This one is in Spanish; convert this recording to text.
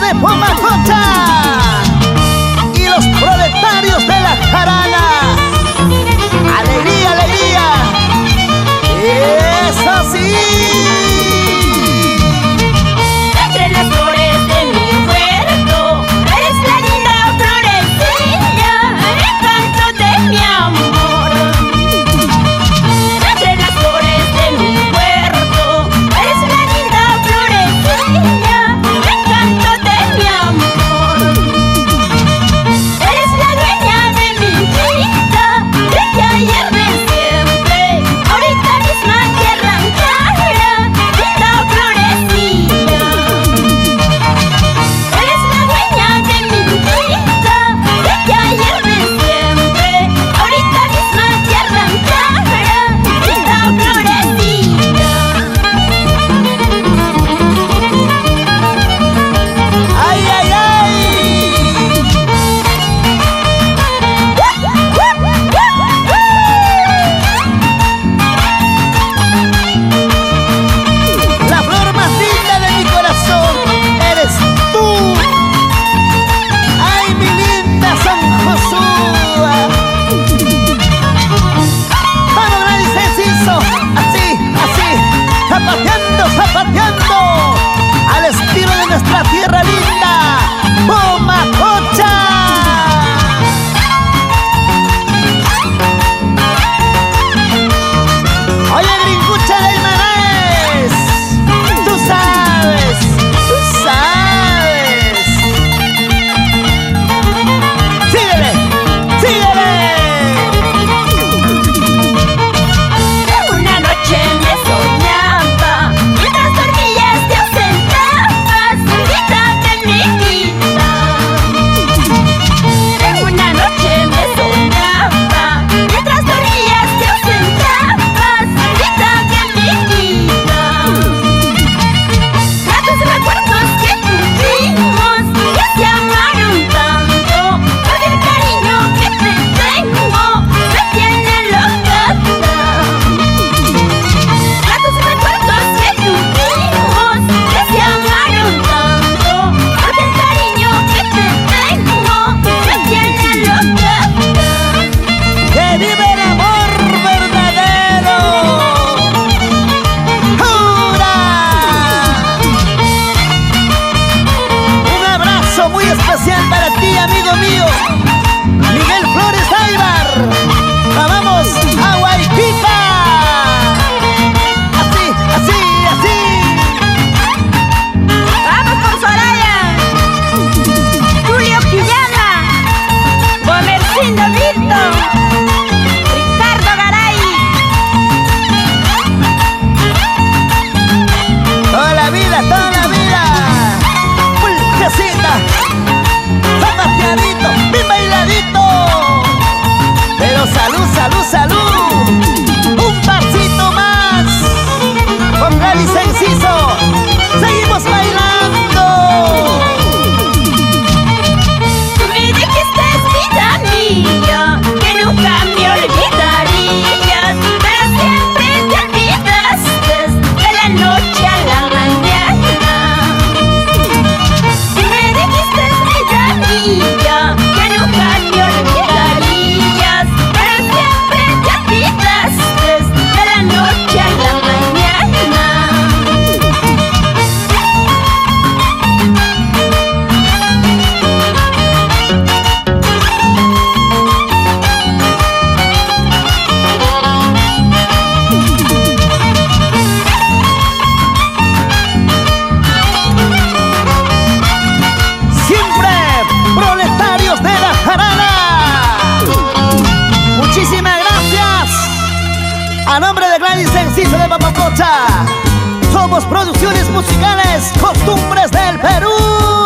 de Pomacocha y los proletarios de la jarana. ¡Alegría, alegría! ¡Eso sí! Entre las flores de mi huerto, eres la linda florecilla, el canto de mi amor. Entre las flores de mi huerto, eres la linda florecilla, el canto de mi amor. Eres la dueña de mi vida, bella y de siempre, ahorita misma tierra clara, linda florecilla. Eres la dueña de mi vida, bella y de siempre, ahorita misma tierra clara, linda florecilla. ¡Ay, ay, ay! La flor más linda de mi corazón eres tú. ¡Ay, mi linda San Josué! ¡Vamos, Gladys Enciso! Así, así, zapateando, zapateando, al estilo de nuestra tierra linda, Pomacocha. Oye, gringucha del Manaes, tú sabes, tú sabes. Síguele, síguele. Una noche me soñaba, mientras dormías te ausentabas, vida de mi vida. Una noche me soñaba, mientras dormías te ausentabas, vida de mi vida. Gratos recuerdos que tuvimos, que se amaron tanto, porque el cariño que te tengo me tiene loca. Gratos recuerdos que tuvimos, que se amaron tanto, porque el cariño que te tengo me tiene loca. ¡Que vive el amor verdadero! ¡Jura! Un abrazo muy especial para ti, amigo mío, Miguel Flores Aybar. ¡Vamos a Guayquipa! Así, así, así. ¡Vamos por Soraya! Julio Quillana, Comercindo Vito, Ricardo Garay. Toda la vida, toda la vida. Pulquecita, zapateadito, bien bailadito. Pero salud, salud, salud. Un pasito más. Con Gladys Enciso, seguimos bailando. Tú me dijiste, vida mía, que nunca me olvidarías, pero siempre te olvidaste de la noche a la mañana. Tú me dijiste, vida mía, que nunca me olvidarías, pero siempre te olvidaste de la noche a la mañana. Siempre proletarios de la jarana. Muchísimas gracias. A nombre de Gladys Enciso de Pomacocha, somos Producciones Musicales Costumbres del Perú.